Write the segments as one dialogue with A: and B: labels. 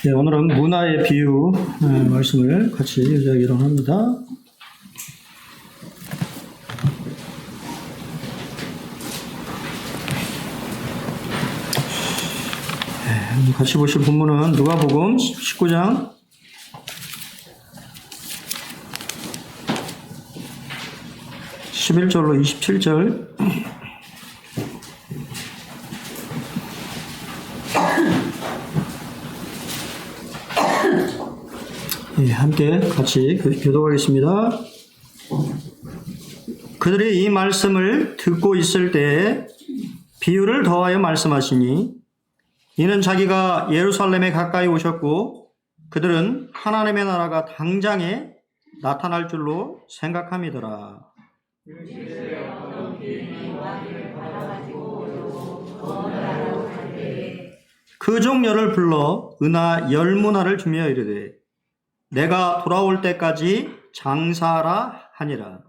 A: 네, 오늘은 문화의 비유 말씀을 같이 이야기를 합니다. 같이 보실 본문은 누가복음 19장 11절로 27절. 함께 같이 교독하겠습니다. 그들이 이 말씀을 듣고 있을 때에 비유를 더하여 말씀하시니 이는 자기가 예루살렘에 가까이 오셨고 그들은 하나님의 나라가 당장에 나타날 줄로 생각함이더라. 그 종려를 불러 은하 10문화를 주며 이르되 내가 돌아올 때까지 장사하라 하니라.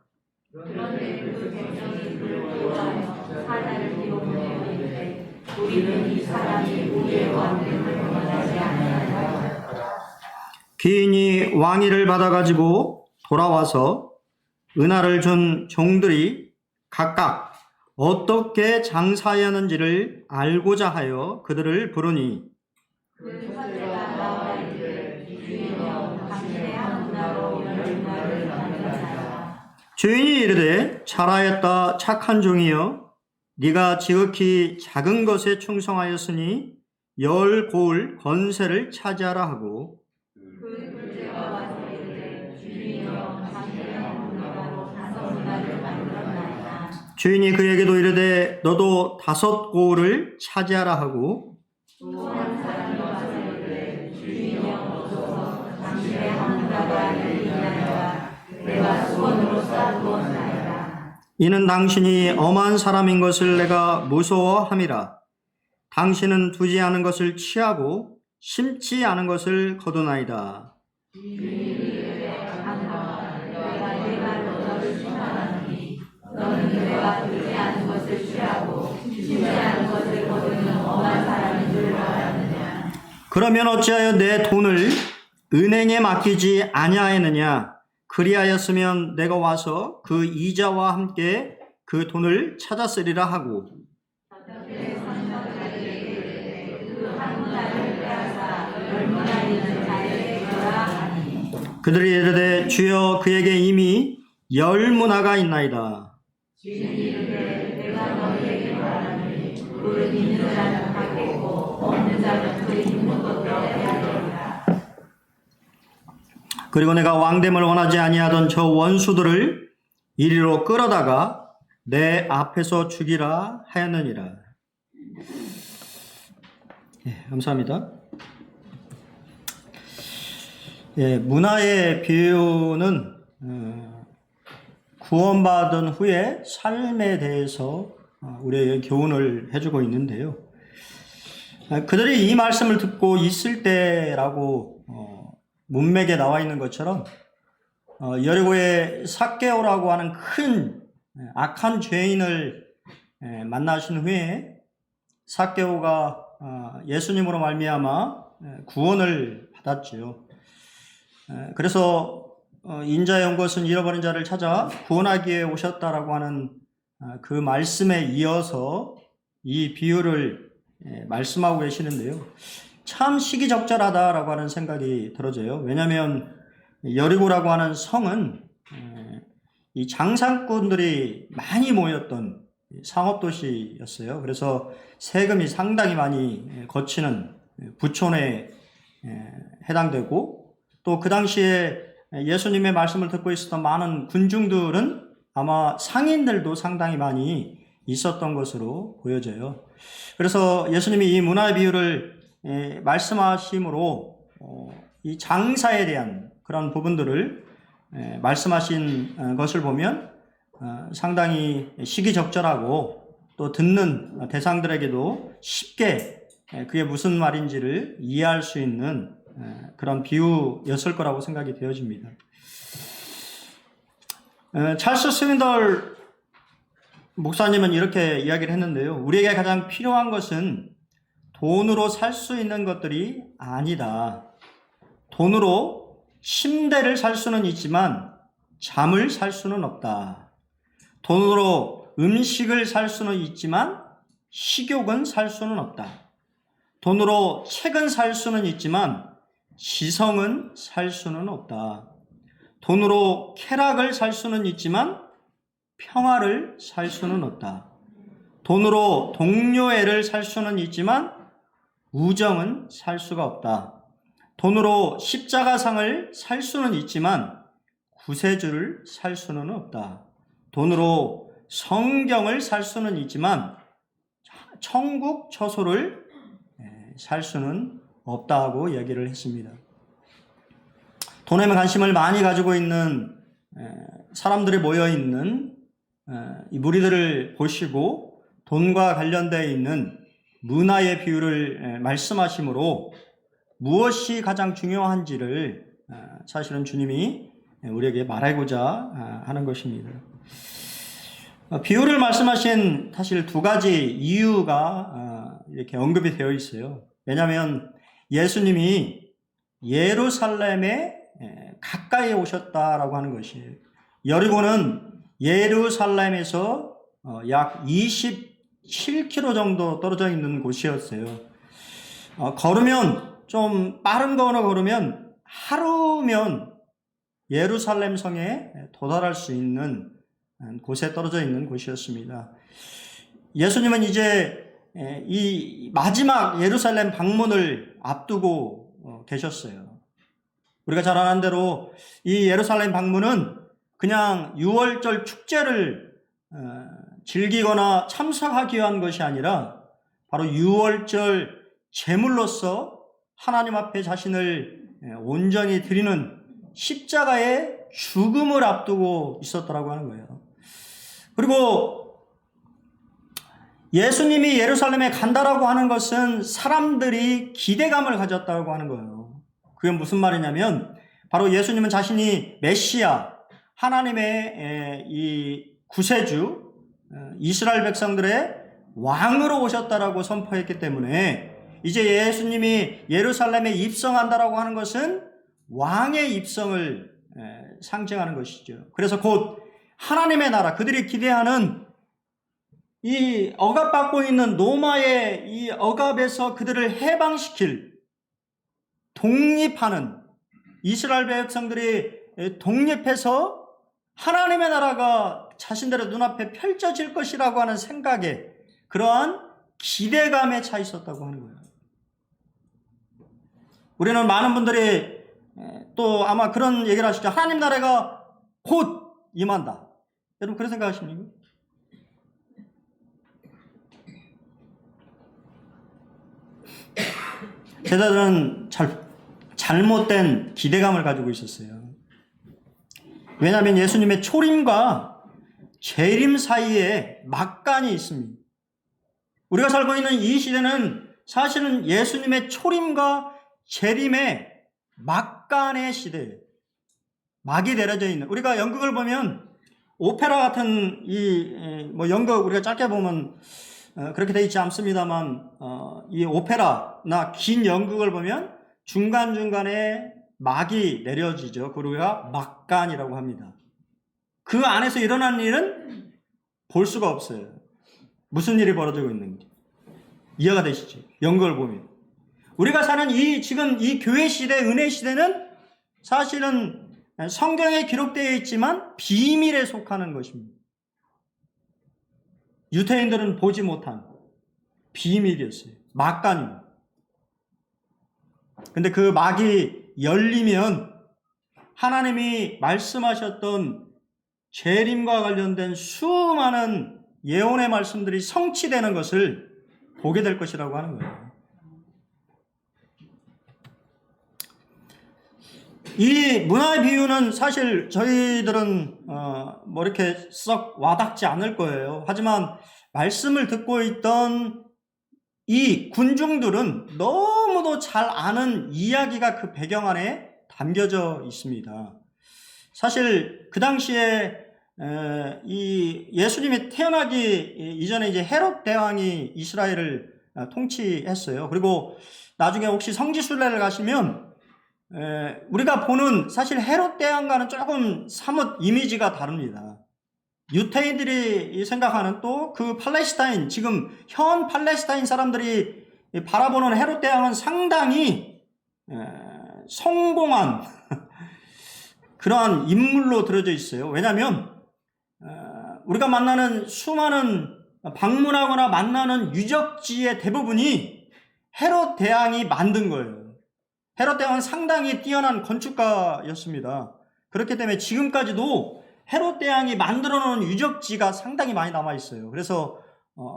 A: 귀인이 왕위를 받아가지고 돌아와서 은하를 준 종들이 각각 어떻게 장사하였는지를 알고자 하여 그들을 부르니 주인이 이르되 잘하였다 착한 종이여 네가 지극히 작은 것에 충성하였으니 10 고을 건세를 차지하라 하고 주인이 그에게도 이르되 너도 5 고을을 차지하라 하고 이는 당신이 엄한 사람인 것을 내가 무서워함이라. 당신은 두지 않은 것을 취하고 심지 않은 것을 거두나이다. 그러면 어찌하여 내 돈을 은행에 맡기지 아니하였느냐? 그리하였으면 내가 와서 그 이자와 함께 그 돈을 찾았으리라 하고 그들이 이르되 주여 그에게 이미 10문화가 있나이다. 그리고 내가 왕됨을 원하지 아니하던 저 원수들을 이리로 끌어다가 내 앞에서 죽이라 하였느니라. 감사합니다. 문화의 비유는 구원받은 후에 삶에 대해서 우리에게 교훈을 해주고 있는데요. 그들이 이 말씀을 듣고 있을 때라고 문맥에 나와 있는 것처럼 여리고의 삭개오라고 하는 큰 악한 죄인을 만나신 후에 삭개오가 예수님으로 말미암아 구원을 받았지요. 그래서 인자의 온 것은 잃어버린 자를 찾아 구원하기 위해 오셨다라고 하는 그 말씀에 이어서 이 비유를 말씀하고 계시는데요. 참 시기적절하다라고 하는 생각이 들어져요. 왜냐하면 여리고라고 하는 성은 이 장사꾼들이 많이 모였던 상업도시였어요. 그래서 세금이 상당히 많이 거치는 부촌에 해당되고 또 그 당시에 예수님의 말씀을 듣고 있었던 많은 군중들은 아마 상인들도 상당히 많이 있었던 것으로 보여져요. 그래서 예수님이 이 문화의 비유를 말씀하심으로 이 장사에 대한 그런 부분들을 말씀하신 것을 보면 상당히 시기적절하고 또 듣는 대상들에게도 쉽게 그게 무슨 말인지를 이해할 수 있는 그런 비유였을 거라고 생각이 되어집니다. 찰스 스윈덜 목사님은 이렇게 이야기를 했는데요. 우리에게 가장 필요한 것은 돈으로 살 수 있는 것들이 아니다. 돈으로 침대를 살 수는 있지만 잠을 살 수는 없다. 돈으로 음식을 살 수는 있지만 식욕은 살 수는 없다. 돈으로 책은 살 수는 있지만 지성은 살 수는 없다. 돈으로 쾌락을 살 수는 있지만 평화를 살 수는 없다. 돈으로 동료애를 살 수는 있지만 우정은 살 수가 없다. 돈으로 십자가상을 살 수는 있지만 구세주를 살 수는 없다. 돈으로 성경을 살 수는 있지만 천국 처소를 살 수는 없다고 얘기를 했습니다. 돈에 관심을 많이 가지고 있는 사람들이 모여있는 이 무리들을 보시고 돈과 관련되어 있는 문화의 비유를 말씀하시므로 무엇이 가장 중요한지를 사실은 주님이 우리에게 말하고자 하는 것입니다. 비유를 말씀하신 사실 두 가지 이유가 이렇게 언급이 되어 있어요. 왜냐하면 예수님이 예루살렘에 가까이 오셨다라고 하는 것이에요. 여리고는 예루살렘에서 약 27km 정도 떨어져 있는 곳이었어요. 걸으면 좀 빠른 거로 걸으면 하루면 예루살렘 성에 도달할 수 있는 곳에 떨어져 있는 곳이었습니다. 예수님은 이제 이 마지막 예루살렘 방문을 앞두고 계셨어요. 우리가 잘 아는 대로 이 예루살렘 방문은 그냥 유월절 축제를 즐기거나 참석하기 위한 것이 아니라 바로 유월절 제물로서 하나님 앞에 자신을 온전히 드리는 십자가의 죽음을 앞두고 있었더라고 하는 거예요. 그리고 예수님이 예루살렘에 간다라고 하는 것은 사람들이 기대감을 가졌다고 하는 거예요. 그게 무슨 말이냐면 바로 예수님은 자신이 메시아, 하나님의 이 구세주, 이스라엘 백성들의 왕으로 오셨다라고 선포했기 때문에 이제 예수님이 예루살렘에 입성한다라고 하는 것은 왕의 입성을 상징하는 것이죠. 그래서 곧 하나님의 나라, 그들이 기대하는 이 억압받고 있는 로마의 이 억압에서 그들을 해방시킬, 독립하는, 이스라엘 백성들이 독립해서 하나님의 나라가 자신들의 눈앞에 펼쳐질 것이라고 하는 생각에 그러한 기대감에 차 있었다고 하는 거예요. 우리는 많은 분들이 또 아마 그런 얘기를 하시죠. 하나님 나라가 곧 임한다. 여러분 그런 생각하십니까? 제자들은 잘못된 기대감을 가지고 있었어요. 왜냐하면 예수님의 초림과 재림 사이에 막간이 있습니다. 우리가 살고 있는 이 시대는 사실은 예수님의 초림과 재림의 막간의 시대예요. 막이 내려져 있는. 우리가 연극을 보면 오페라 같은 연극 우리가 짧게 보면 그렇게 되어 있지 않습니다만 이 오페라나 긴 연극을 보면 중간중간에 막이 내려지죠. 그걸 우리가 막간이라고 합니다. 그 안에서 일어나는 일은 볼 수가 없어요. 무슨 일이 벌어지고 있는지 이해가 되시죠? 연극을 보면 우리가 사는 지금 이 교회 시대, 은혜 시대는 사실은 성경에 기록되어 있지만 비밀에 속하는 것입니다. 유태인들은 보지 못한 비밀이었어요. 막간입니다. 근데 그 막이 열리면 하나님이 말씀하셨던 재림과 관련된 수많은 예언의 말씀들이 성취되는 것을 보게 될 것이라고 하는 거예요. 이 문화의 비유는 사실 저희들은 이렇게 썩 와닿지 않을 거예요. 하지만 말씀을 듣고 있던 이 군중들은 너무도 잘 아는 이야기가 그 배경 안에 담겨져 있습니다. 사실 그 당시에 이 예수님이 태어나기 이전에 이제 헤롯 대왕이 이스라엘을 통치했어요. 그리고 나중에 혹시 성지순례를 가시면 우리가 보는 사실 헤롯 대왕과는 조금 사뭇 이미지가 다릅니다. 유태인들이 생각하는 또 그 팔레스타인, 지금 현 팔레스타인 사람들이 바라보는 헤롯 대왕은 상당히 성공한 그러한 인물로 들어져 있어요. 왜냐하면 우리가 만나는 수많은 방문하거나 만나는 유적지의 대부분이 헤롯 대왕이 만든 거예요. 헤롯 대왕은 상당히 뛰어난 건축가였습니다. 그렇기 때문에 지금까지도 헤롯 대왕이 만들어 놓은 유적지가 상당히 많이 남아 있어요. 그래서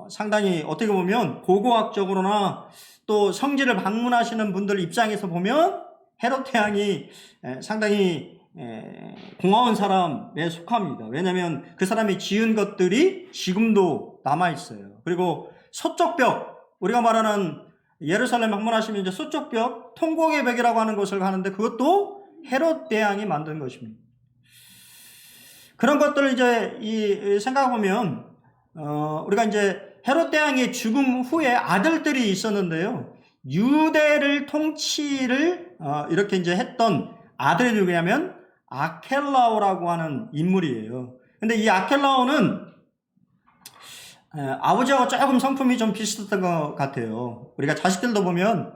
A: 상당히 어떻게 보면 고고학적으로나 또 성지를 방문하시는 분들 입장에서 보면 헤롯 대왕이 상당히 고마운 사람에 속합니다. 왜냐하면 그 사람이 지은 것들이 지금도 남아 있어요. 그리고 서쪽 벽, 우리가 말하는 예루살렘 방문하시면 이제 서쪽 벽, 통곡의 벽이라고 하는 곳을 가는데 그것도 헤롯 대왕이 만든 것입니다. 그런 것들을 이제 생각해보면 우리가 이제 헤롯 대왕의 죽음 후에 아들들이 있었는데요. 유대를 통치를 이렇게 이제 했던 아들이 누구냐면 아켈라오라고 하는 인물이에요. 근데 이 아켈라오는 아버지하고 조금 성품이 좀 비슷했던 것 같아요. 우리가 자식들도 보면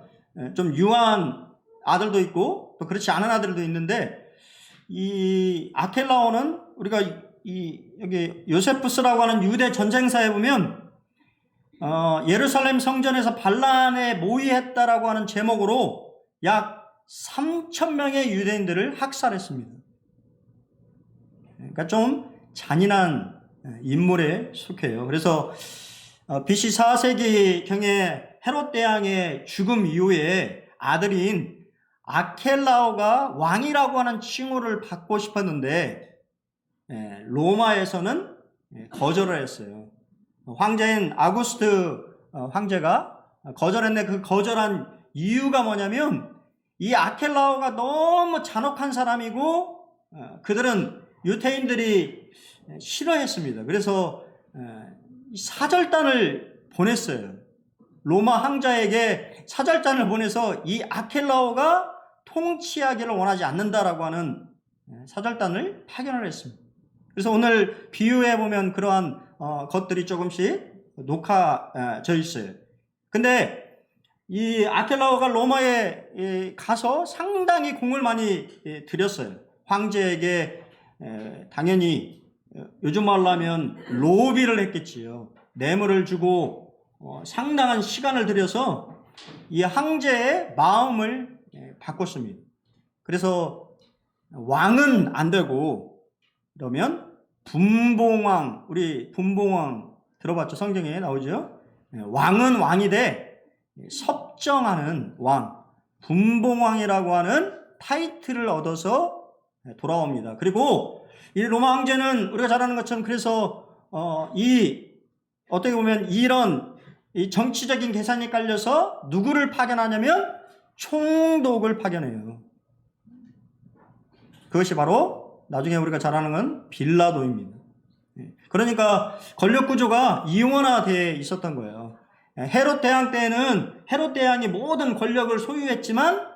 A: 좀 유한 아들도 있고 또 그렇지 않은 아들도 있는데 이 아켈라오는 우리가 여기 요세푸스라고 하는 유대 전쟁사에 보면 예루살렘 성전에서 반란에 모의했다라고 하는 제목으로 약 3,000명의 유대인들을 학살했습니다. 그러니까 좀 잔인한 인물에 속해요. 그래서 BC 4세기경에 헤롯 대왕의 죽음 이후에 아들인 아켈라오가 왕이라고 하는 칭호를 받고 싶었는데 로마에서는 거절을 했어요. 황제인 아구스트 황제가 거절했는데 그 거절한 이유가 뭐냐면 이 아켈라오가 너무 잔혹한 사람이고 그들은 유태인들이 싫어했습니다. 그래서 사절단을 보냈어요. 로마 황자에게 사절단을 보내서 이 아켈라오가 통치하기를 원하지 않는다라고 하는 사절단을 파견을 했습니다. 그래서 오늘 비유해 보면 그러한 것들이 조금씩 녹아져 있어요. 근데 이 아켈라오가 로마에 가서 상당히 공을 많이 들였어요. 황제에게 당연히 요즘 말로 하면 로비를 했겠지요. 뇌물을 주고 상당한 시간을 들여서 이 황제의 마음을 바꿨습니다. 그래서 왕은 안 되고 그러면 분봉왕, 우리 분봉왕 들어봤죠? 성경에 나오죠? 왕은 왕이 돼 섭정하는 왕, 분봉왕이라고 하는 타이틀을 얻어서 돌아옵니다. 그리고 이 로마 황제는 우리가 잘 아는 것처럼 그래서 어떻게 보면 이런 이 정치적인 계산이 깔려서 누구를 파견하냐면 총독을 파견해요. 그것이 바로 나중에 우리가 잘 아는 건 빌라도입니다. 그러니까 권력 구조가 이원화되어 있었던 거예요. 헤롯 대왕 때는 헤롯 대왕이 모든 권력을 소유했지만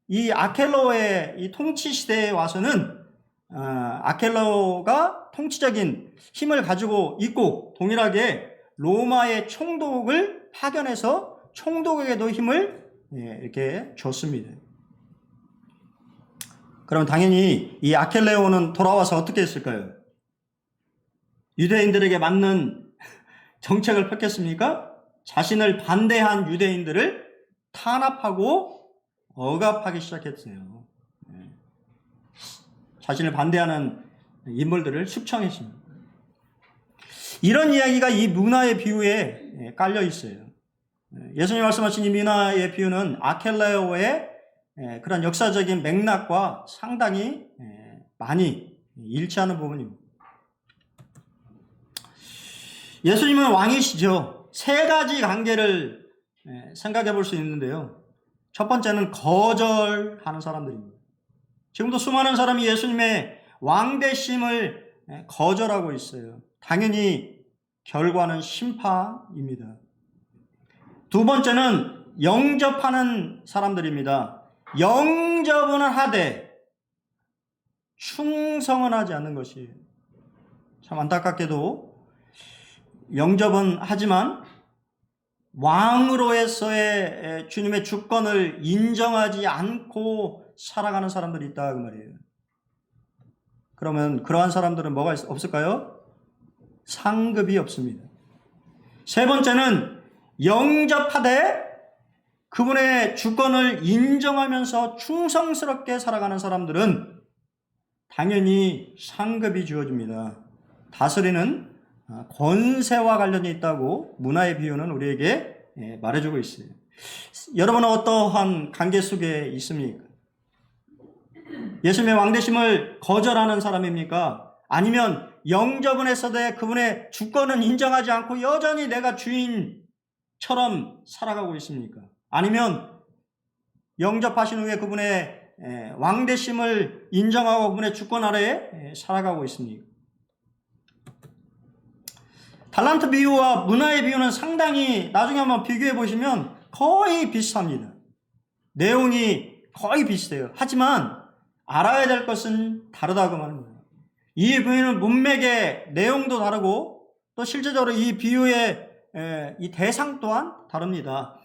A: 이 아켈라오의 이 통치 시대에 와서는 아켈라오가 통치적인 힘을 가지고 있고 동일하게 로마의 총독을 파견해서 총독에게도 힘을 이렇게 줬습니다. 그럼 당연히 이 아켈라오는 돌아와서 어떻게 했을까요? 유대인들에게 맞는 정책을 폈겠습니까? 자신을 반대한 유대인들을 탄압하고 억압하기 시작했어요. 자신을 반대하는 인물들을 숙청했습니다. 이런 이야기가 이 문화의 비유에 깔려 있어요. 예수님 말씀하신 이 문화의 비유는 아켈라오의 그런 역사적인 맥락과 상당히 많이 일치하는 부분입니다. 예수님은 왕이시죠. 세 가지 관계를 생각해 볼 수 있는데요. 첫 번째는 거절하는 사람들입니다. 지금도 수많은 사람이 예수님의 왕되심을 거절하고 있어요. 당연히 결과는 심판입니다. 두 번째는 영접하는 사람들입니다. 영접은 하되 충성은 하지 않는 것이에요. 참 안타깝게도 영접은 하지만 왕으로서의 주님의 주권을 인정하지 않고 살아가는 사람들이 있다 그 말이에요. 그러면 그러한 사람들은 뭐가 없을까요? 상급이 없습니다. 세 번째는 영접하되 그분의 주권을 인정하면서 충성스럽게 살아가는 사람들은 당연히 상급이 주어집니다. 다스리는 권세와 관련이 있다고 문화의 비유는 우리에게 말해주고 있어요. 여러분은 어떠한 관계 속에 있습니까? 예수님의 왕되심을 거절하는 사람입니까? 아니면 영접은 했어도 그분의 주권은 인정하지 않고 여전히 내가 주인처럼 살아가고 있습니까? 아니면 영접하신 후에 그분의 왕되심을 인정하고 그분의 주권 아래에 살아가고 있습니까? 달란트 비유와 문화의 비유는 상당히 나중에 한번 비교해 보시면 거의 비슷합니다. 내용이 거의 비슷해요. 하지만 알아야 될 것은 다르다고 하는 거예요. 이 비유는 문맥의 내용도 다르고 또 실제적으로 이 비유의 이 대상 또한 다릅니다.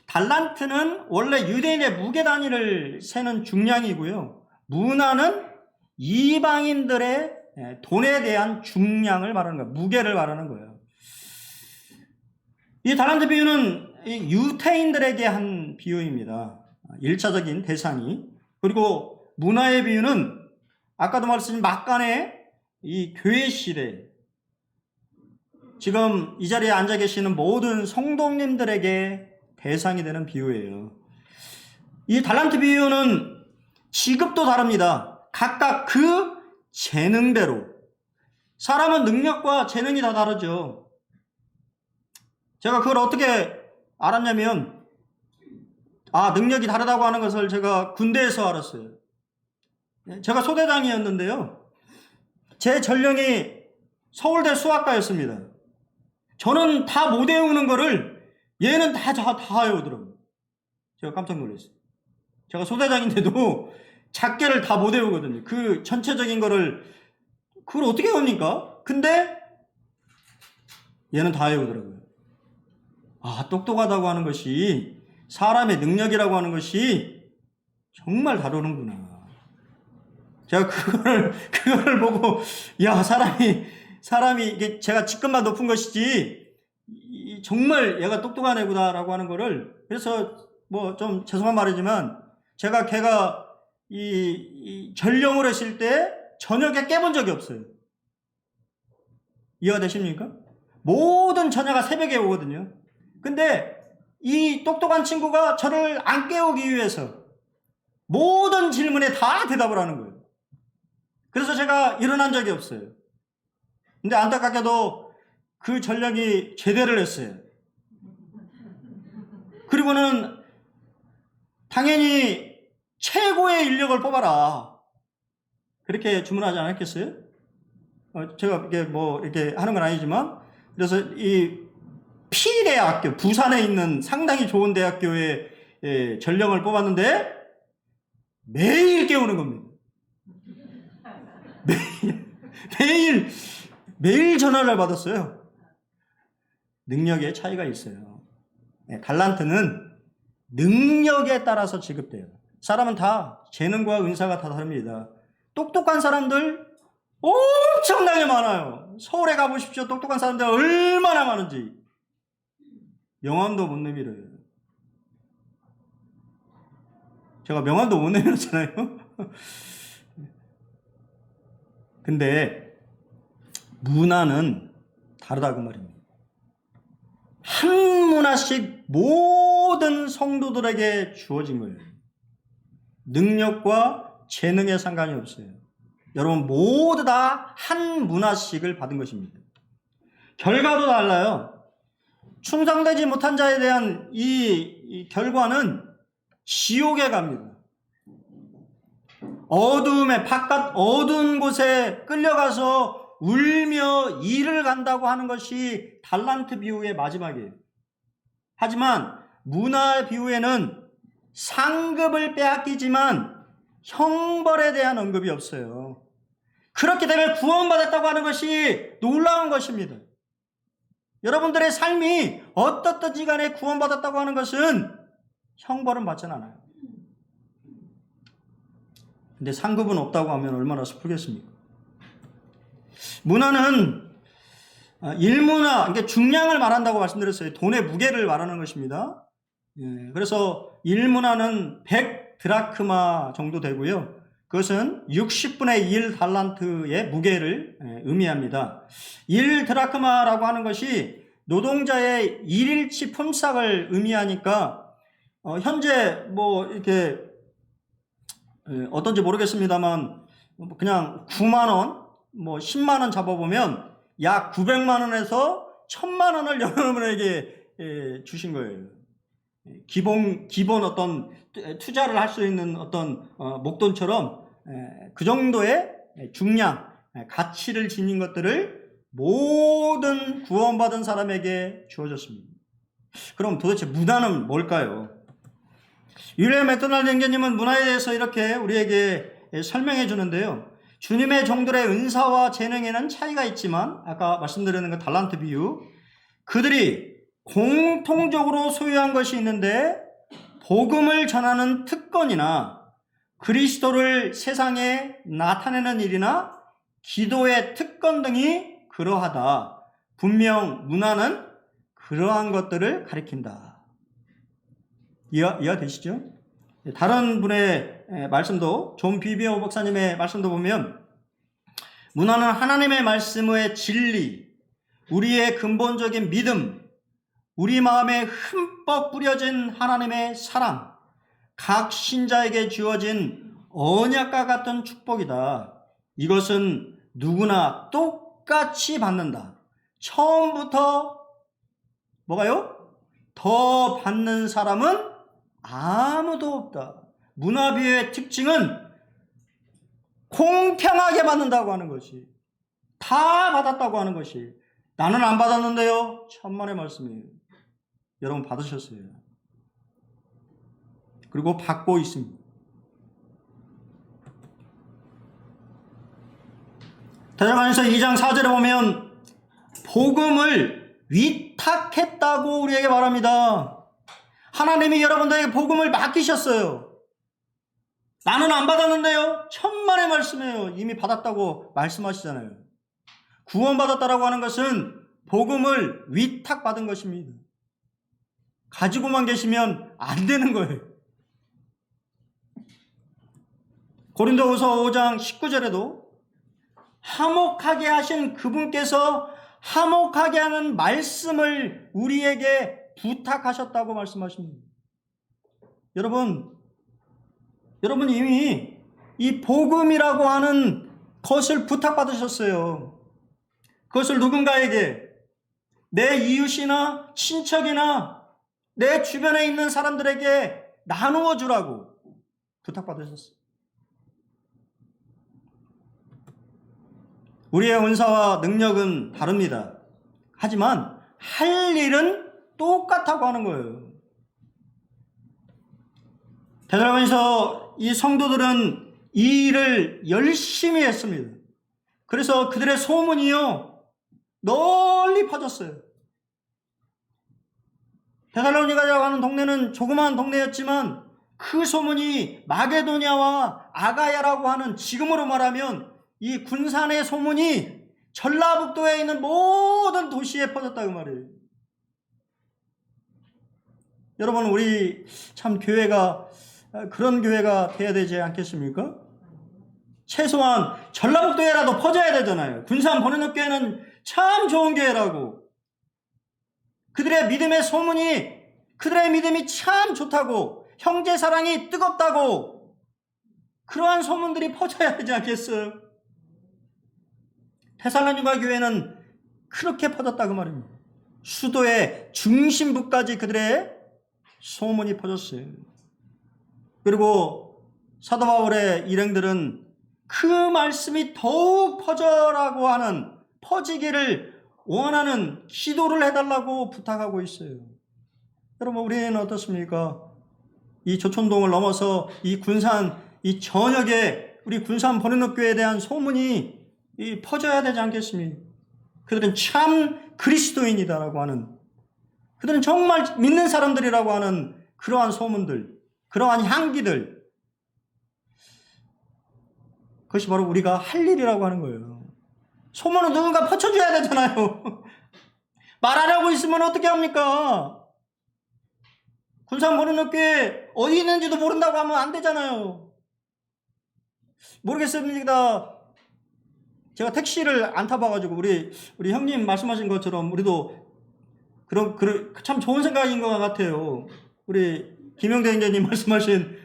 A: 달란트는 원래 유대인의 무게 단위를 세는 중량이고요. 문화는 이방인들의 돈에 대한 중량을 말하는 거예요. 무게를 말하는 거예요. 이 달란트 비유는 유태인들에게 한 비유입니다. 1차적인 대상이. 그리고 문화의 비유는 아까도 말씀드린 막간의 이 교회 시대, 지금 이 자리에 앉아 계시는 모든 성도님들에게 대상이 되는 비유예요. 이 달란트 비유는 지급도 다릅니다. 각각 그 재능대로. 사람은 능력과 재능이 다 다르죠. 제가 그걸 어떻게 알았냐면, 능력이 다르다고 하는 것을 제가 군대에서 알았어요. 제가 소대장이었는데요. 제 전령이 서울대 수학과였습니다. 저는 다 못 외우는 거를 얘는 다 외우더라고요. 제가 깜짝 놀랐어요. 제가 소대장인데도 작계를 다 못 외우거든요. 그 전체적인 거를, 그걸 어떻게 외웁니까? 근데 얘는 다 외우더라고요. 똑똑하다고 하는 것이, 사람의 능력이라고 하는 것이 정말 다루는구나. 제가 그거를 보고, 사람이, 이게 제가 직급만 높은 것이지, 정말 얘가 똑똑한 애구나라고 하는 거를, 그래서 좀 죄송한 말이지만, 걔가 이 전령을 했을 때 저녁에 깨본 적이 없어요. 이해가 되십니까? 모든 저녁가 새벽에 오거든요. 근데 이 똑똑한 친구가 저를 안 깨우기 위해서 모든 질문에 다 대답을 하는 거예요. 그래서 제가 일어난 적이 없어요. 근데 안타깝게도 그 전령이 제대를 했어요. 그리고는 당연히 최고의 인력을 뽑아라. 그렇게 주문하지 않았겠어요? 제가 이렇게 하는 건 아니지만, 그래서 이 P대학교, 부산에 있는 상당히 좋은 대학교에 전령을 뽑았는데 매일 깨우는 겁니다. 매일 전화를 받았어요. 능력의 차이가 있어요. 달란트는 능력에 따라서 지급돼요. 사람은 다 재능과 은사가 다 다릅니다. 똑똑한 사람들 엄청나게 많아요. 서울에 가보십시오. 똑똑한 사람들 얼마나 많은지. 명함도 못 내밀어요. 제가 명함도 못 내밀었잖아요. 근데 문화는 다르다고 말입니다. 한 문화씩 모든 성도들에게 주어진 거예요. 능력과 재능에 상관이 없어요. 여러분 모두 다 한 문화씩을 받은 것입니다. 결과도 달라요. 충성되지 못한 자에 대한 이 결과는 지옥에 갑니다. 바깥 어두운 곳에 끌려가서 울며 이를 간다고 하는 것이 달란트 비유의 마지막이에요. 하지만 문화 비유에는 상급을 빼앗기지만 형벌에 대한 언급이 없어요. 그렇기 때문에 구원받았다고 하는 것이 놀라운 것입니다. 여러분들의 삶이 어떻든지 간에 구원받았다고 하는 것은 형벌은 받지 않아요. 근데 상급은 없다고 하면 얼마나 슬프겠습니까? 문화는 일문화, 그러니까 중량을 말한다고 말씀드렸어요. 돈의 무게를 말하는 것입니다. 그래서 일문화는 100드라크마 정도 되고요. 그것은 60분의 1 달란트의 무게를 의미합니다. 1드라크마라고 하는 것이 노동자의 일일치 품삯을 의미하니까 현재 뭐 이렇게 어떤지 모르겠습니다만 그냥 9만 원, 뭐 10만 원 잡아보면 약 900만 원에서 1000만 원을 여러분에게 주신 거예요. 기본 어떤 투자를 할 수 있는 어떤 목돈처럼 그 정도의 중량, 가치를 지닌 것들을 모든 구원받은 사람에게 주어졌습니다. 그럼 도대체 문화는 뭘까요? 윌리엄 맥도날드 형제님은 문화에 대해서 이렇게 우리에게 설명해 주는데요. 주님의 종들의 은사와 재능에는 차이가 있지만 아까 말씀드리는 그 달란트 비유, 그들이 공통적으로 소유한 것이 있는데 복음을 전하는 특권이나 그리스도를 세상에 나타내는 일이나 기도의 특권 등이 그러하다. 분명 문화는 그러한 것들을 가리킨다. 이해되시죠? 다른 분의 말씀도, 존 비비오 목사님의 말씀도 보면 문화는 하나님의 말씀의 진리, 우리의 근본적인 믿음, 우리 마음에 흠뻑 뿌려진 하나님의 사랑, 각 신자에게 주어진 언약과 같은 축복이다. 이것은 누구나 똑같이 받는다. 처음부터 뭐가요? 더 받는 사람은 아무도 없다. 문화비유의 특징은 공평하게 받는다고 하는 것이, 다 받았다고 하는 것이, 나는 안 받았는데요. 천만의 말씀이에요. 여러분 받으셨어요. 그리고 받고 있습니다. 대장간에서 2장 4절에 보면 복음을 위탁했다고 우리에게 말합니다. 하나님이 여러분들에게 복음을 맡기셨어요. 나는 안 받았는데요. 천만의 말씀이에요. 이미 받았다고 말씀하시잖아요. 구원받았다라고 하는 것은 복음을 위탁받은 것입니다. 가지고만 계시면 안 되는 거예요. 고린도후서 5장 19절에도 화목하게 하신 그분께서 화목하게 하는 말씀을 우리에게 부탁하셨다고 말씀하십니다. 여러분 이미 이 복음이라고 하는 것을 부탁받으셨어요. 그것을 누군가에게, 내 이웃이나 친척이나 내 주변에 있는 사람들에게 나누어 주라고 부탁받으셨어요. 우리의 은사와 능력은 다릅니다. 하지만 할 일은 똑같다고 하는 거예요. 데살로니가서 이 성도들은 이 일을 열심히 했습니다. 그래서 그들의 소문이요 널리 퍼졌어요. 데살로니가라고 하는 동네는 조그마한 동네였지만 그 소문이 마게도냐와 아가야라고 하는, 지금으로 말하면 이 군산의 소문이 전라북도에 있는 모든 도시에 퍼졌다고 말이에요. 여러분, 우리 참 교회가 그런 교회가 돼야 되지 않겠습니까? 최소한 전라북도에라도 퍼져야 되잖아요. 군산 보내놓교회는 참 좋은 교회라고, 그들의 믿음의 소문이, 그들의 믿음이 참 좋다고, 형제 사랑이 뜨겁다고, 그러한 소문들이 퍼져야 되지 않겠어요? 데살로니가 교회는 그렇게 퍼졌다고 말입니다. 수도의 중심부까지 그들의 소문이 퍼졌어요. 그리고 사도 바울의 일행들은 그 말씀이 더욱 퍼져라고 하는, 퍼지기를 원하는 기도를 해달라고 부탁하고 있어요. 여러분, 우리는 어떻습니까? 이 조촌동을 넘어서 이 군산, 이 전역에 우리 군산 번영록교회에 대한 소문이 퍼져야 되지 않겠습니까? 그들은 참 그리스도인이다라고 하는, 그들은 정말 믿는 사람들이라고 하는 그러한 소문들, 그러한 향기들, 그것이 바로 우리가 할 일이라고 하는 거예요. 소문은 누군가 퍼쳐줘야 되잖아요. 말하려고 있으면 어떻게 합니까? 군산 번영록교회 어디 있는지도 모른다고 하면 안 되잖아요. 모르겠습니다. 제가 택시를 안 타봐가지고 우리 형님 말씀하신 것처럼 우리도 참 좋은 생각인 것 같아요. 우리 김영대 형제님 말씀하신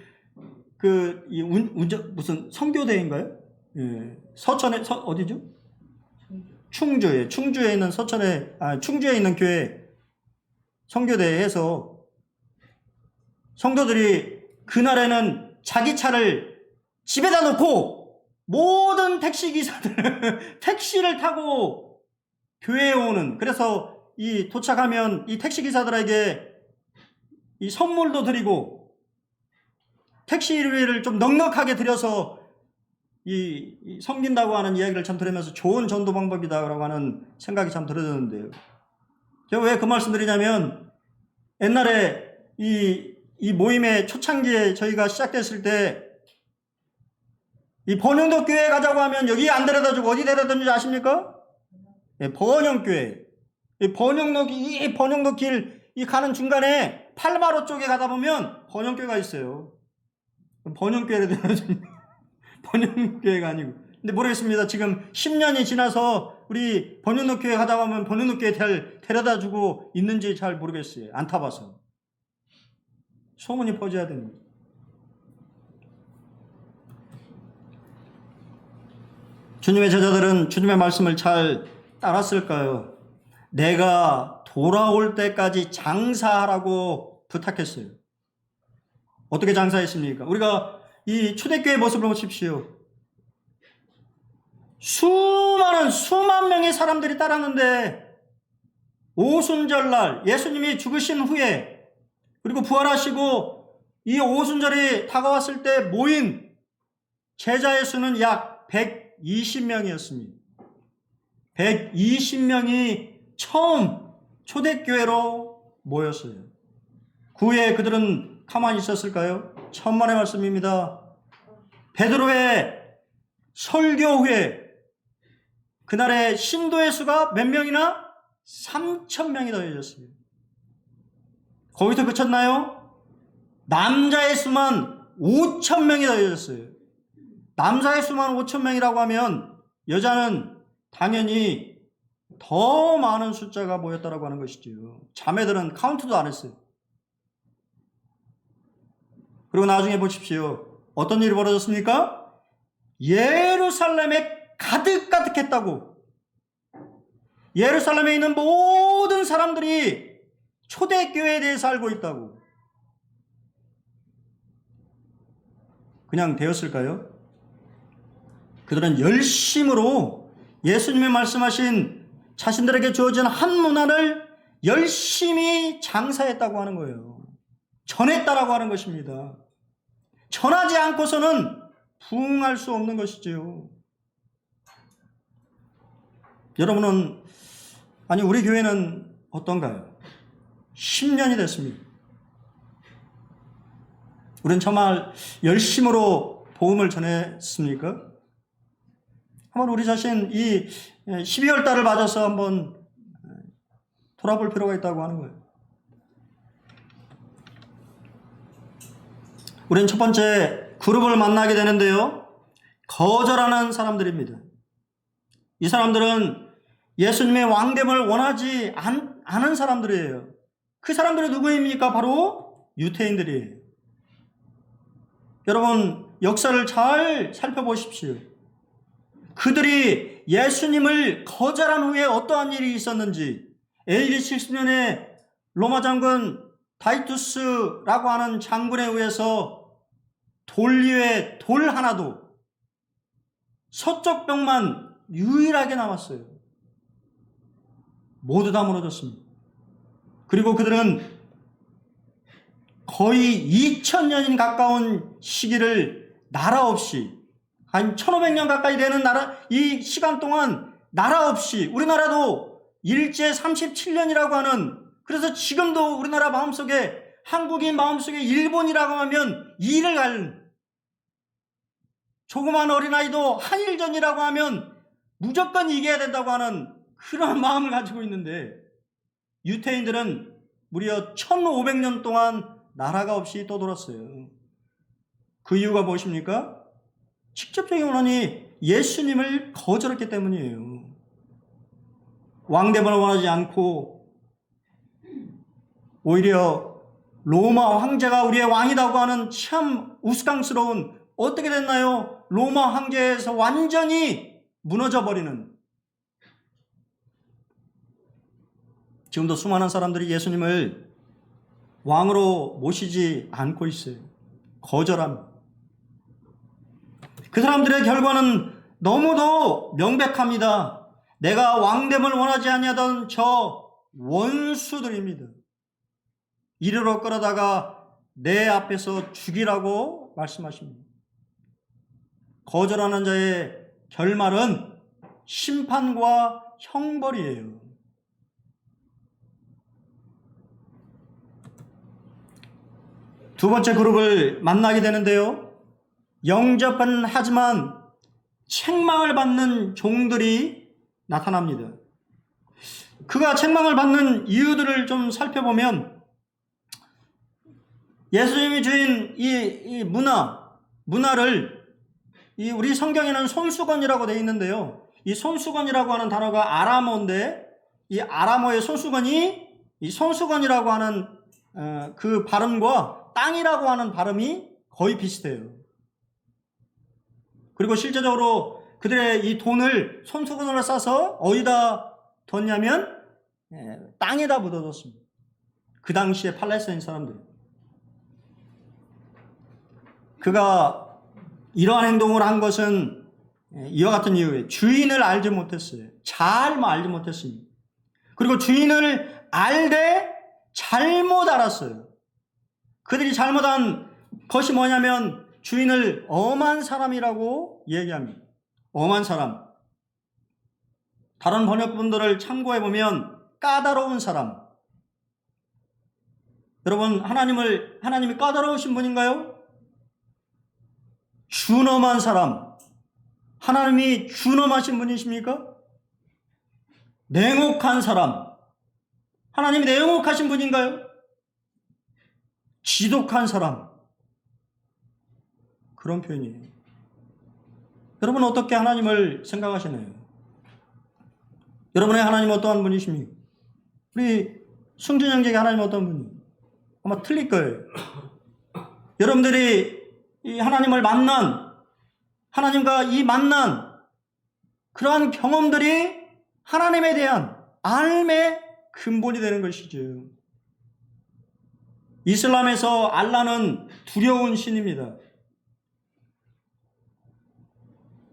A: 무슨 선교대인가요? 예. 서천에 어디죠? 충주에 있는 충주에 있는 교회 선교대에서 성도들이 그날에는 자기 차를 집에다 놓고 모든 택시기사들 택시를 타고 교회에 오는, 그래서 도착하면 이 택시기사들에게 이 선물도 드리고 택시를 좀 넉넉하게 드려서 섬긴다고 하는 이야기를 참 들으면서 좋은 전도 방법이다라고 하는 생각이 참 들어졌는데요. 제가 왜 그 말씀 드리냐면, 옛날에 이 모임의 초창기에 저희가 시작됐을 때 이 번영도 교회 가자고 하면 여기 안 데려다주고 어디 데려다주는지 아십니까? 예, 번영교회. 이 번영도 길 가는 중간에 팔마로 쪽에 가다 보면 번영교회가 있어요. 번영교회를 데려다줍니다. 번영교회가 아니고. 근데 모르겠습니다. 지금 10년이 지나서 우리 번영도 교회 가다 보면 번영도 교회 데려다주고 있는지 잘 모르겠어요. 안 타봐서. 소문이 퍼져야 됩니다. 주님의 제자들은 주님의 말씀을 잘 따랐을까요? 내가 돌아올 때까지 장사하라고 부탁했어요. 어떻게 장사했습니까? 우리가 이 초대교회 모습을 보십시오. 수만 명의 사람들이 따랐는데 오순절날 예수님이 죽으신 후에, 그리고 부활하시고 이 오순절이 다가왔을 때 모인 제자의 수는 약 120명이었습니다. 120명이 처음 초대교회로 모였어요. 그 후에 그들은 가만히 있었을까요? 천만의 말씀입니다. 베드로의 설교 후에 그날의 신도의 수가 몇 명이나? 3,000명이 더해졌어요. 거기서 그쳤나요? 남자의 수만 5,000명이 더해졌어요. 남자의 수만 5,000명이라고 하면 여자는 당연히 더 많은 숫자가 모였다라고 하는 것이죠. 자매들은 카운트도 안 했어요. 그리고 나중에 보십시오. 어떤 일이 벌어졌습니까? 예루살렘에 가득했다고. 예루살렘에 있는 모든 사람들이 초대교회에 대해서 알고 있다고. 그냥 되었을까요? 그들은 열심으로 예수님이 말씀하신 자신들에게 주어진 한 문화를 열심히 장사했다고 하는 거예요. 전했다라고 하는 것입니다. 전하지 않고서는 부흥할 수 없는 것이지요. 여러분은, 아니 우리 교회는 어떤가요? 10년이 됐습니다. 우리는 정말 열심으로 복음을 전했습니까? 한번 우리 자신 이 12월 달을 맞아서 한번 돌아볼 필요가 있다고 하는 거예요. 우리는 첫 번째 그룹을 만나게 되는데요. 거절하는 사람들입니다. 이 사람들은 예수님의 왕됨을 원하지 않은 사람들이에요. 그 사람들이 누구입니까? 바로 유태인들이에요. 여러분, 역사를 잘 살펴보십시오. 그들이 예수님을 거절한 후에 어떠한 일이 있었는지, AD 70년에 로마 장군 타이투스라고 하는 장군에 의해서 돌 위에 돌 하나도, 서쪽 벽만 유일하게 남았어요. 모두 다 무너졌습니다. 그리고 그들은 거의 2000년인 가까운 시기를 나라 없이, 한 1500년 가까이 되는 이 시간 동안 나라 없이, 우리나라도 일제 37년이라고 하는, 그래서 지금도 우리나라 마음속에, 한국인 마음속에 일본이라고 하면 이를 갈, 조그만 어린아이도 한일전이라고 하면 무조건 이겨야 된다고 하는 그런 마음을 가지고 있는데, 유태인들은 무려 1500년 동안 나라가 없이 떠돌았어요. 그 이유가 무엇입니까? 직접적인 원인이 예수님을 거절했기 때문이에요. 왕됨을 원하지 않고 오히려 로마 황제가 우리의 왕이라고 하는 참 우스꽝스러운, 어떻게 됐나요? 로마 황제에서 완전히 무너져 버리는, 지금도 수많은 사람들이 예수님을 왕으로 모시지 않고 있어요. 거절합니다. 그 사람들의 결과는 너무도 명백합니다. 내가 왕됨을 원하지 아니하던 저 원수들입니다. 이리로 끌어다가 내 앞에서 죽이라고 말씀하십니다. 거절하는 자의 결말은 심판과 형벌이에요. 두 번째 그룹을 만나게 되는데요. 영접은 하지만 책망을 받는 종들이 나타납니다. 그가 책망을 받는 이유들을 좀 살펴보면, 예수님이 주인 이 문화를 우리 성경에는 손수건이라고 되어 있는데요. 이 손수건이라고 하는 단어가 아람어인데, 이 아람어의 손수건이라고 하는 그 발음과 땅이라고 하는 발음이 거의 비슷해요. 그리고 실제적으로 그들의 이 돈을 손수건으로 싸서 어디다 뒀냐면 땅에다 묻어뒀습니다. 그 당시에 팔레스타인 사람들. 그가 이러한 행동을 한 것은 이와 같은 이유에 주인을 알지 못했어요. 잘 알지 못했습니다. 그리고 주인을 알되 잘못 알았어요. 그들이 잘못한 것이 뭐냐면 주인을 엄한 사람이라고 얘기합니다. 엄한 사람. 다른 번역본들을 참고해보면 까다로운 사람. 여러분, 하나님이 까다로우신 분인가요? 준엄한 사람. 하나님이 준엄하신 분이십니까? 냉혹한 사람. 하나님이 냉혹하신 분인가요? 지독한 사람. 그런 표현이에요. 여러분, 어떻게 하나님을 생각하시나요? 여러분의 하나님은 어떠한 분이십니까? 우리 승준 형제의 하나님은 어떤 분이에요? 아마 틀릴 거예요. 여러분들이 이 하나님을 만난, 하나님과 이 만난 그러한 경험들이 하나님에 대한 알의 근본이 되는 것이죠. 이슬람에서 알라는 두려운 신입니다.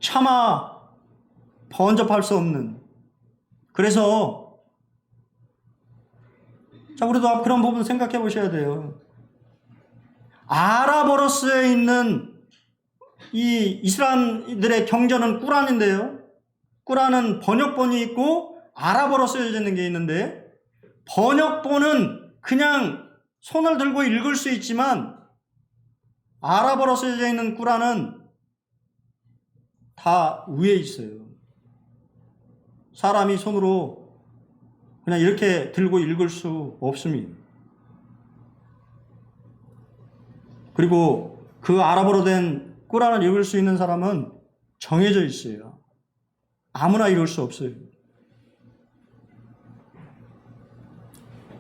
A: 차마 번접할 수 없는. 그래서 우리도 그런 부분 생각해 보셔야 돼요. 아랍어로스에 있는 이 이슬람들의 경전은 꾸란인데요. 꾸란은 번역본이 있고 아랍어로 쓰여져 있는 게 있는데, 번역본은 그냥 손을 들고 읽을 수 있지만 아랍어로 쓰여져 있는 꾸란은 다 위에 있어요. 사람이 손으로 그냥 이렇게 들고 읽을 수 없습니다. 그리고 그 아랍어로 된 꾸란을 읽을 수 있는 사람은 정해져 있어요. 아무나 읽을 수 없어요.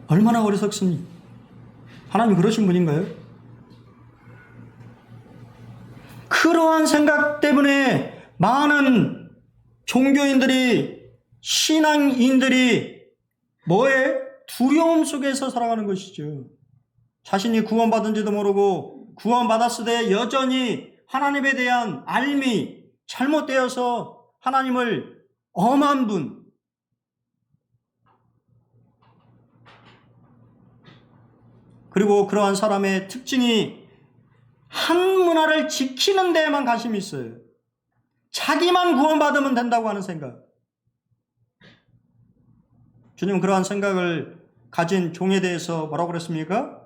A: 얼마나 어리석습니까? 하나님이 그러신 분인가요? 그러한 생각 때문에 많은 종교인들이, 신앙인들이 뭐에? 두려움 속에서 살아가는 것이죠. 자신이 구원받은지도 모르고 구원받았을 때 여전히 하나님에 대한 알미 잘못되어서 하나님을 엄한 분, 그리고 그러한 사람의 특징이 한 문화를 지키는 데에만 관심이 있어요. 자기만 구원받으면 된다고 하는 생각. 주님은 그러한 생각을 가진 종에 대해서 뭐라고 그랬습니까?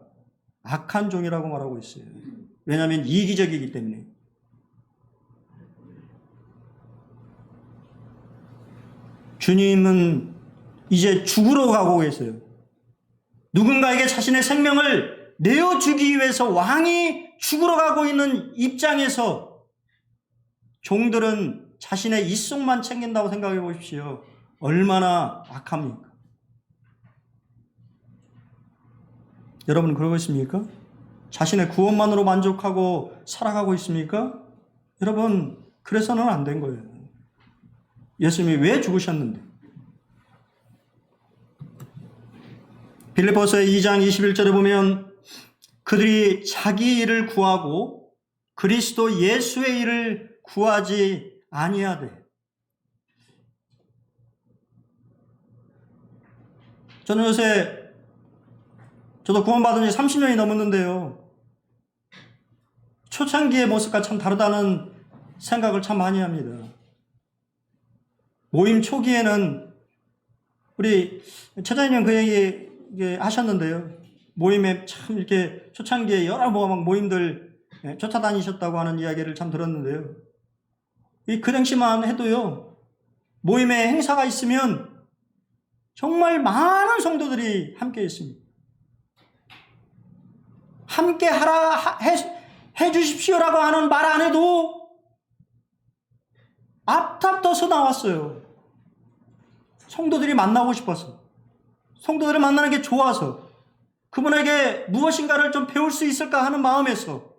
A: 악한 종이라고 말하고 있어요. 왜냐하면 이기적이기 때문에. 주님은 이제 죽으러 가고 계세요. 누군가에게 자신의 생명을 내어주기 위해서 왕이 죽으러 가고 있는 입장에서 종들은 자신의 입속만 챙긴다고 생각해 보십시오. 얼마나 악합니까? 여러분 그러고 있습니까? 자신의 구원만으로 만족하고 살아가고 있습니까? 여러분 그래서는 안 된 거예요. 예수님이 왜 죽으셨는데? 빌립보서 2장 21절에 보면 그들이 자기 일을 구하고 그리스도 예수의 일을 구하지 아니하되. 저는 요새 저도 구원받은 지 30년이 넘었는데요. 초창기의 모습과 참 다르다는 생각을 참 많이 합니다. 모임 초기에는 우리 처자님 그 얘기 하셨는데요. 모임에 참 이렇게 초창기에 여러 모임들 쫓아다니셨다고 하는 이야기를 참 들었는데요. 그 당시만 해도요. 모임에 행사가 있으면 정말 많은 성도들이 함께 있습니다. 함께 하라 해 주십시오라고 하는 말 안 해도 앞다퉈서 나왔어요. 성도들이 만나고 싶어서, 성도들을 만나는 게 좋아서, 그분에게 무엇인가를 좀 배울 수 있을까 하는 마음에서.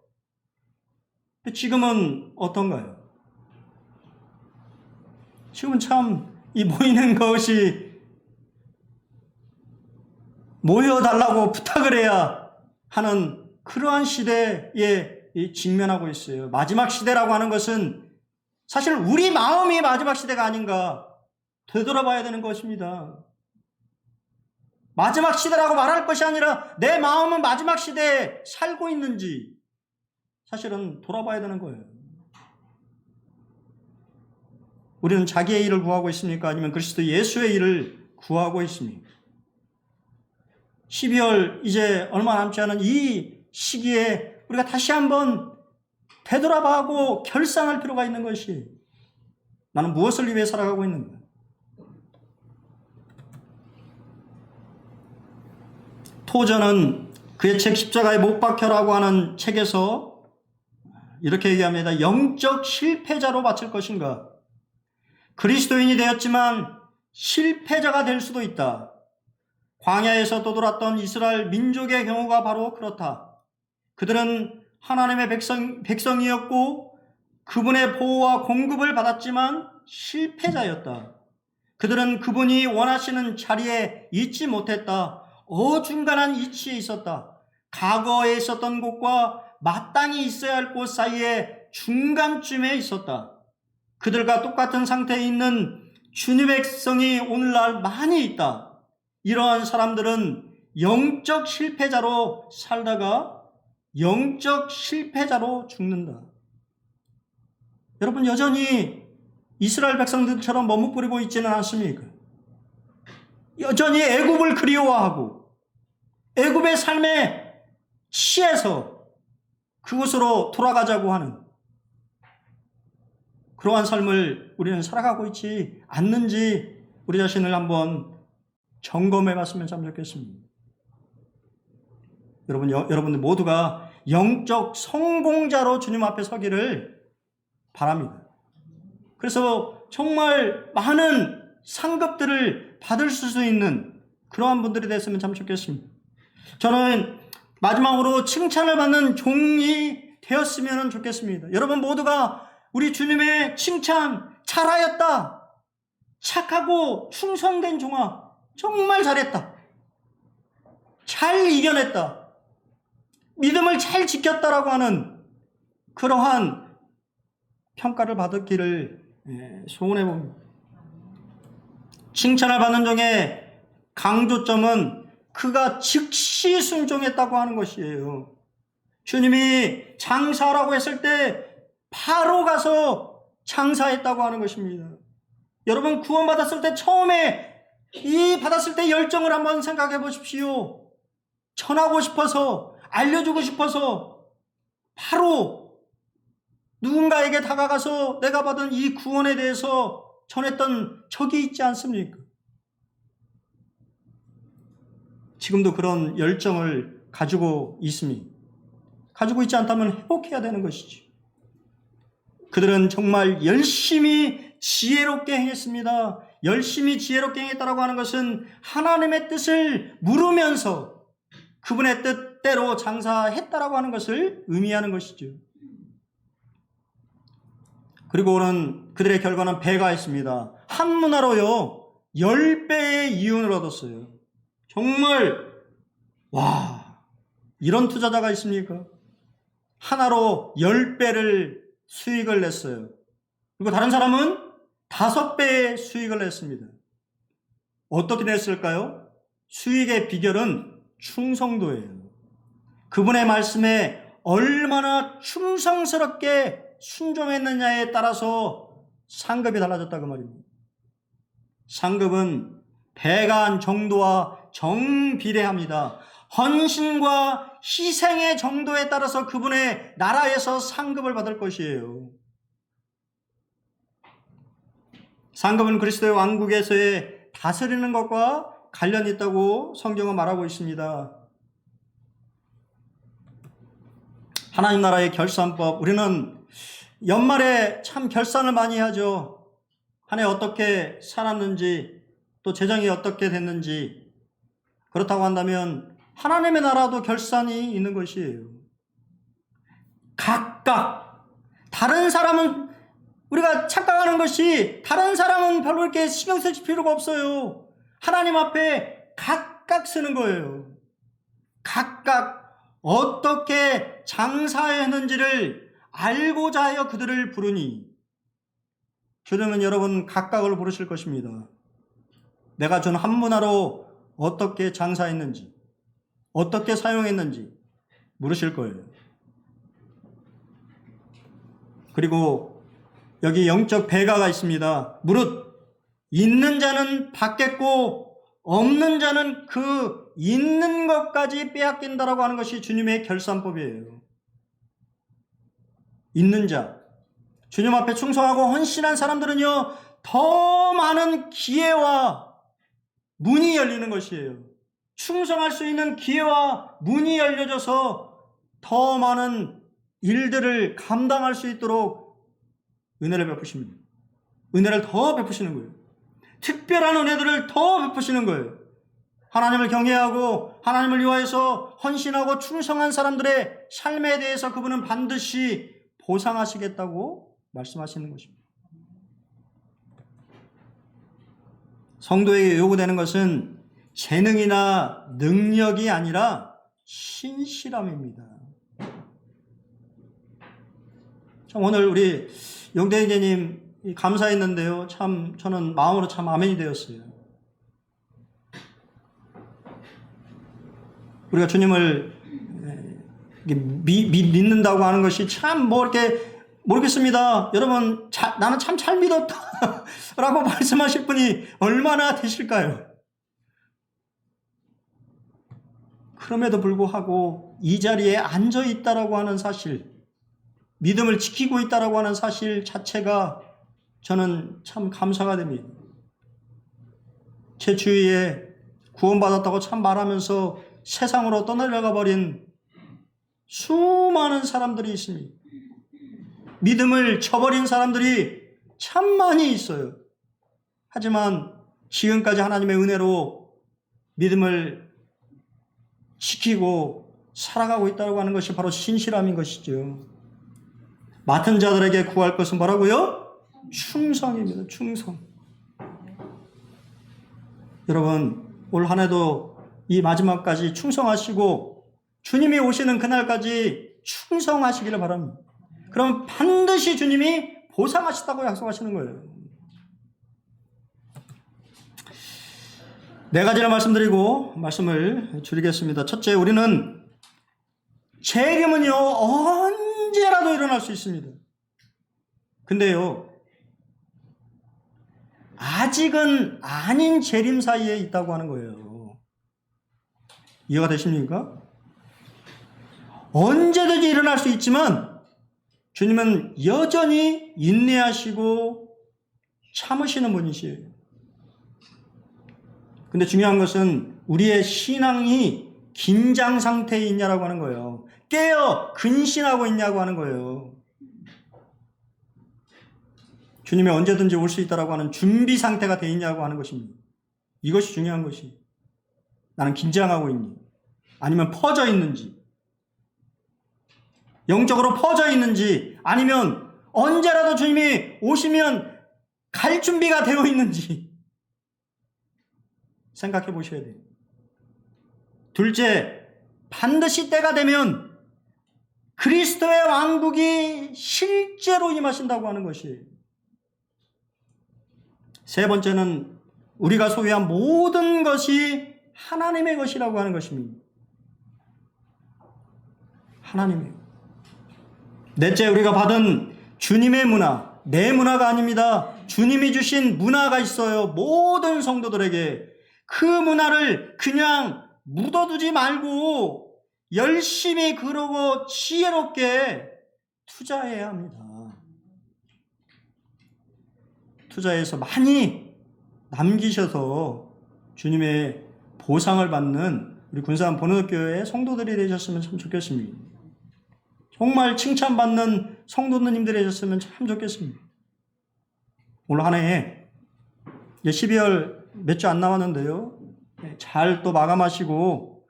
A: 지금은 어떤가요? 지금은 참 이 모이는 것이 모여달라고 부탁을 해야 하는 그러한 시대에 직면하고 있어요. 마지막 시대라고 하는 것은 사실 우리 마음이 마지막 시대가 아닌가 되돌아봐야 되는 것입니다. 마지막 시대라고 말할 것이 아니라 내 마음은 마지막 시대에 살고 있는지 사실은 돌아봐야 되는 거예요. 우리는 자기의 일을 구하고 있습니까? 아니면 그리스도 예수의 일을 구하고 있습니까? 12월 이제 얼마 남지 않은 이 시기에 우리가 다시 한번 되돌아봐고 결산할 필요가 있는 것이 나는 무엇을 위해 살아가고 있는가? 토저는 그의 책 십자가에 못 박혀라고 하는 책에서 이렇게 얘기합니다. 영적 실패자로 바칠 것인가? 그리스도인이 되었지만 실패자가 될 수도 있다. 광야에서 떠돌았던 이스라엘 민족의 경우가 바로 그렇다. 그들은 하나님의 백성이었고 그분의 보호와 공급을 받았지만 실패자였다. 그들은 그분이 원하시는 자리에 있지 못했다. 어중간한 위치에 있었다. 과거에 있었던 곳과 마땅히 있어야 할 곳 사이에 중간쯤에 있었다. 그들과 똑같은 상태에 있는 주님의 백성이 오늘날 많이 있다. 이러한 사람들은 영적 실패자로 살다가 영적 실패자로 죽는다. 여러분 여전히 이스라엘 백성들처럼 머뭇거리고 있지는 않습니까? 여전히 애굽을 그리워하고 애굽의 삶에 취해서 그곳으로 돌아가자고 하는 그러한 삶을 우리는 살아가고 있지 않는지 우리 자신을 한번 점검해 봤으면 참 좋겠습니다. 여러분들 모두가 영적 성공자로 주님 앞에 서기를 바랍니다. 그래서 정말 많은 상급들을 받을 수 있는 그러한 분들이 됐으면 참 좋겠습니다. 저는 마지막으로 칭찬을 받는 종이 되었으면 좋겠습니다. 여러분 모두가 우리 주님의 칭찬 잘하였다. 착하고 충성된 종아 정말 잘했다. 잘 이겨냈다. 믿음을 잘 지켰다라고 하는 그러한 평가를 받았기를 소원해 봅니다. 칭찬을 받는 종의 강조점은 그가 즉시 순종했다고 하는 것이에요. 주님이 장사라고 했을 때 바로 가서 장사했다고 하는 것입니다. 여러분 구원받았을 때 처음에 받았을 때 열정을 한번 생각해 보십시오. 전하고 싶어서, 알려주고 싶어서 바로 누군가에게 다가가서 내가 받은 이 구원에 대해서 전했던 적이 있지 않습니까? 지금도 그런 열정을 가지고 있습니다. 가지고 있지 않다면 회복해야 되는 것이죠. 그들은 정말 열심히 지혜롭게 행했습니다. 열심히 지혜롭게 행했다라고 하는 것은 하나님의 뜻을 물으면서 그분의 뜻대로 장사했다라고 하는 것을 의미하는 것이죠. 그리고는 그들의 결과는 배가 있습니다. 한 문화로요 10배의 이윤을 얻었어요. 정말 이런 투자자가 있습니까? 하나로 10배를 수익을 냈어요. 그리고 다른 사람은 5배의 수익을 냈습니다. 어떻게 냈을까요? 수익의 비결은 충성도예요. 그분의 말씀에 얼마나 충성스럽게 순종했느냐에 따라서 상급이 달라졌다고 말입니다. 상급은 배가한 정도와 정비례합니다. 헌신과 희생의 정도에 따라서 그분의 나라에서 상급을 받을 것이에요. 상급은 그리스도의 왕국에서의 다스리는 것과 관련이 있다고 성경은 말하고 있습니다. 하나님 나라의 결산법, 우리는 연말에 참 결산을 많이 하죠. 한 해 어떻게 살았는지, 또 재정이 어떻게 됐는지. 그렇다고 한다면 하나님의 나라도 결산이 있는 것이에요. 각각 다른 사람은, 우리가 착각하는 것이 다른 사람은 별로 이렇게 신경 쓸 필요가 없어요. 하나님 앞에 각각 쓰는 거예요. 각각 어떻게 장사했는지를 알고자 하여 그들을 부르니 주님은 여러분 각각을 부르실 것입니다. 내가 준 한 문화로 어떻게 장사했는지, 어떻게 사용했는지 물으실 거예요. 그리고 여기 영적 배가가 있습니다. 무릇 있는 자는 받겠고 없는 자는 그 있는 것까지 빼앗긴다라고 하는 것이 주님의 결산법이에요. 있는 자, 주님 앞에 충성하고 헌신한 사람들은요 더 많은 기회와 문이 열리는 것이에요. 충성할 수 있는 기회와 문이 열려져서 더 많은 일들을 감당할 수 있도록 은혜를 베푸십니다. 은혜를 더 베푸시는 거예요. 특별한 은혜들을 더 베푸시는 거예요. 하나님을 경외하고 하나님을 위하여서 헌신하고 충성한 사람들의 삶에 대해서 그분은 반드시 보상하시겠다고 말씀하시는 것입니다. 성도에게 요구되는 것은 재능이나 능력이 아니라 신실함입니다. 참 오늘 우리 용대희재님 감사했는데요. 참 저는 마음으로 참 아멘이 되었어요. 우리가 주님을 믿는다고 하는 것이 참 이렇게 모르겠습니다. 여러분 나는 참 잘 믿었다 라고 말씀하실 분이 얼마나 되실까요? 그럼에도 불구하고 이 자리에 앉아 있다라고 하는 사실, 믿음을 지키고 있다라고 하는 사실 자체가 저는 참 감사가 됩니다. 제 주위에 구원받았다고 참 말하면서 세상으로 떠나려가 버린 수많은 사람들이 있습니다. 믿음을 저버린 사람들이 참 많이 있어요. 하지만 지금까지 하나님의 은혜로 믿음을 지키고 살아가고 있다고 하는 것이 바로 신실함인 것이죠. 맡은 자들에게 구할 것은 뭐라고요? 충성입니다. 충성. 여러분 올 한 해도 이 마지막까지 충성하시고 주님이 오시는 그날까지 충성하시기를 바랍니다. 그럼 반드시 주님이 보상하시다고 약속하시는 거예요. 네 가지를 말씀드리고 말씀을 줄이겠습니다. 첫째, 우리는 재림은요, 언제라도 일어날 수 있습니다. 근데요, 아직은 아닌 재림 사이에 있다고 하는 거예요. 이해가 되십니까? 언제든지 일어날 수 있지만 주님은 여전히 인내하시고 참으시는 분이시에요. 근데 중요한 것은 우리의 신앙이 긴장 상태에 있냐라고 하는 거예요. 깨어 근신하고 있냐고 하는 거예요. 주님이 언제든지 올 수 있다라고 하는 준비 상태가 되어 있냐고 하는 것입니다. 이것이 중요한 것이. 나는 긴장하고 있니? 아니면 퍼져 있는지? 영적으로 퍼져 있는지? 아니면 언제라도 주님이 오시면 갈 준비가 되어 있는지 생각해 보셔야 돼요. 둘째, 반드시 때가 되면 그리스도의 왕국이 실제로 임하신다고 하는 것이에요. 세 번째는 우리가 소유한 모든 것이 하나님의 것이라고 하는 것입니다. 하나님의. 넷째, 우리가 받은 주님의 문화, 내 문화가 아닙니다. 주님이 주신 문화가 있어요. 모든 성도들에게 그 문화를 그냥 묻어두지 말고 열심히 그러고 지혜롭게 투자해야 합니다. 투자해서 많이 남기셔서 주님의 보상을 받는 우리 군산 본원교회 성도들이 되셨으면 참 좋겠습니다. 정말 칭찬받는 성도님들이 되셨으면 참 좋겠습니다. 오늘 한 해 12월 몇 주 안 남았는데요. 잘 또 마감하시고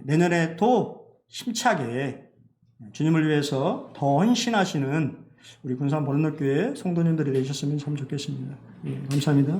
A: 내년에 또 힘차게 주님을 위해서 더 헌신하시는 우리 군산 본원교회 성도님들이 되셨으면 참 좋겠습니다. 감사합니다.